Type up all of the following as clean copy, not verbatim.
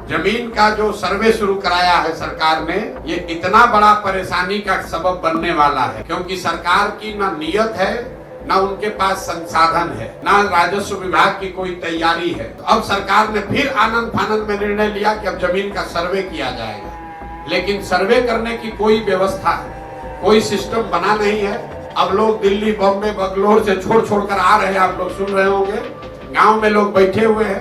जमीन का जो सर्वे शुरू कराया है सरकार ने, ये इतना बड़ा परेशानी का सबब बनने वाला है, क्योंकि सरकार की ना नियत है, ना उनके पास संसाधन है, ना राजस्व विभाग की कोई तैयारी है। तो अब सरकार ने फिर आनंद फानंद में निर्णय लिया कि अब जमीन का सर्वे किया जाएगा, लेकिन सर्वे करने की कोई व्यवस्था, कोई सिस्टम बना नहीं है। अब लोग दिल्ली, बॉम्बे, बंगलोर से छोड़ कर आ रहे हैं, आप लोग सुन रहे होंगे। गांव में लोग बैठे हुए हैं,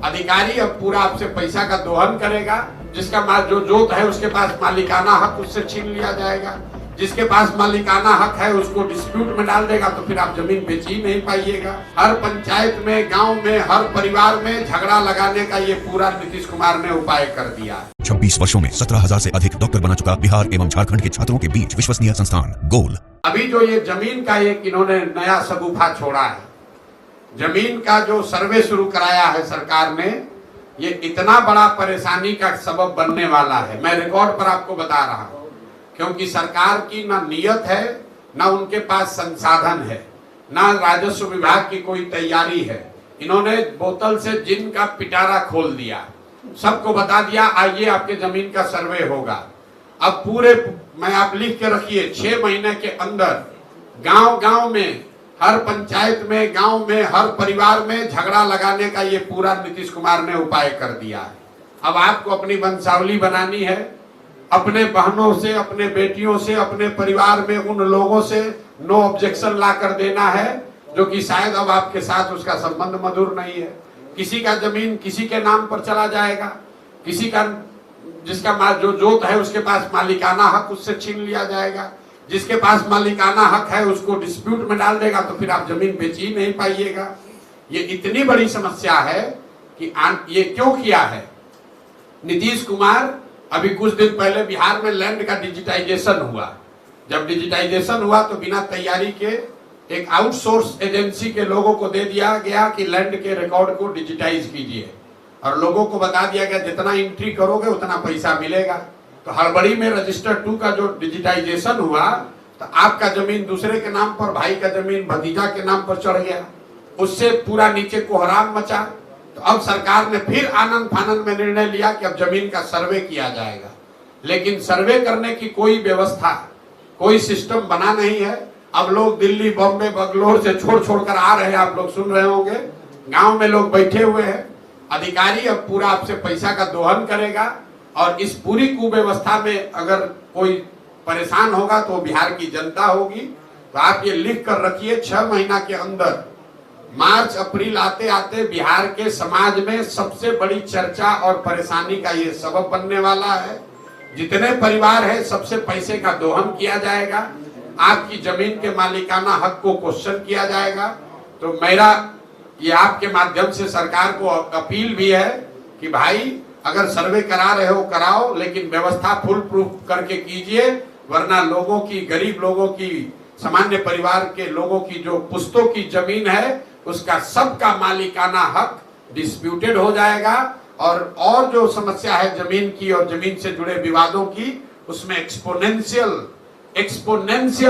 अधिकारी अब पूरा आपसे पैसा का दोहन करेगा। जिसका जो जोत है उसके पास मालिकाना हक उससे छीन लिया जाएगा, जिसके पास मालिकाना हक है उसको डिस्प्यूट में डाल देगा, तो फिर आप जमीन बेच ही नहीं पाइएगा। हर पंचायत में, गांव में, हर परिवार में झगड़ा लगाने का ये पूरा नीतीश कुमार ने उपाय कर दिया। 26 वर्षों में 17,000 से अधिक डॉक्टर बना चुका बिहार एवं झारखंड के छात्रों के बीच विश्वसनीय संस्थान गोल। अभी जो ये जमीन का एक इन्होंने नया सगुफा छोड़ा है, जमीन का जो सर्वे शुरू कराया है सरकार ने, ये इतना बड़ा परेशानी का सबब बनने वाला है। मैं रिकॉर्ड पर आपको बता रहा हूं, क्योंकि सरकार की ना नियत है, ना उनके पास संसाधन है, ना राजस्व विभाग की कोई तैयारी है। इन्होंने बोतल से जिन का पिटारा खोल दिया, सबको बता दिया आइए आपके जमीन का सर्वे होगा। अब पूरे मैं आप लिख के रखिए 6 महीने के अंदर गांव में, हर पंचायत में, गांव में, हर परिवार में झगड़ा लगाने का ये पूरा नीतीश कुमार ने उपाय कर दिया है। अब आपको अपनी वंशावली बनानी है, अपने बहनों से, अपने बेटियों से, अपने परिवार में उन लोगों से नो ऑब्जेक्शन ला कर देना है जो कि शायद अब आपके साथ उसका संबंध मधुर नहीं है। किसी का जमीन किसी के नाम पर चला जाएगा, किसी का जिसका जो जोत है उसके पास मालिकाना हक उससे छीन लिया जाएगा, जिसके पास मालिकाना हक है उसको डिस्प्यूट में डाल देगा, तो फिर आप जमीन बेच ही नहीं पाइएगा। ये इतनी बड़ी समस्या है कि ये क्यों किया है नीतीश कुमार। अभी कुछ दिन पहले बिहार में लैंड का डिजिटाइजेशन हुआ। जब डिजिटाइजेशन हुआ तो बिना तैयारी के एक आउटसोर्स एजेंसी के लोगों को दे दिया गया कि लैंड के रिकॉर्ड को डिजिटाइज कीजिए, और लोगों को बता दिया गया जितना एंट्री करोगे उतना पैसा मिलेगा। तो हड़बड़ी में रजिस्टर 2 का जो डिजिटाइजेशन हुआ, तो आपका जमीन दूसरे के नाम पर, भाई का जमीन भतीजा के नाम पर चढ़ गया, उससे पूरा नीचे कोहराम मचा। तो अब सरकार ने फिर आनंद फानंद में निर्णय लिया कि अब जमीन का सर्वे किया जाएगा, लेकिन सर्वे करने की कोई व्यवस्था, कोई सिस्टम बना नहीं है। अब लोग दिल्ली, बॉम्बे, बंगलोर से छोड़ कर आ रहे हैं, आप लोग सुन रहे होंगे। गांव में लोग बैठे हुए हैं, अधिकारी अब पूरा आपसे पैसा का दोहन करेगा, और इस पूरी कुव्यवस्था में अगर कोई परेशान होगा तो बिहार की जनता होगी। तो आप ये लिख कर रखिए 6 महीना के अंदर, मार्च अप्रैल आते आते बिहार के समाज में सबसे बड़ी चर्चा और परेशानी का ये सबब बनने वाला है। जितने परिवार है सबसे पैसे का दोहन किया जाएगा, आपकी जमीन के मालिकाना हक को क्वेश्चन किया जाएगा। तो मेरा ये आपके माध्यम से सरकार को अपील भी है कि भाई अगर सर्वे करा रहे हो कराओ, लेकिन व्यवस्था फुल प्रूफ करके कीजिए, वरना लोगों की, गरीब लोगों की, सामान्य परिवार के लोगों की जो पुश्तों की जमीन है उसका सबका मालिकाना हक डिस्प्यूटेड हो जाएगा, और जो समस्या है जमीन की और जमीन से जुड़े विवादों की, उसमें एक्सपोनेंशियल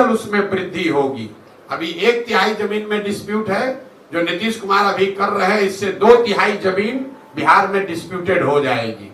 उसमें वृद्धि होगी। अभी 1/3 जमीन में डिस्प्यूट है, जो नीतीश कुमार अभी कर रहे हैं, इससे 2/3 जमीन बिहार में डिस्प्यूटेड हो जाएगी।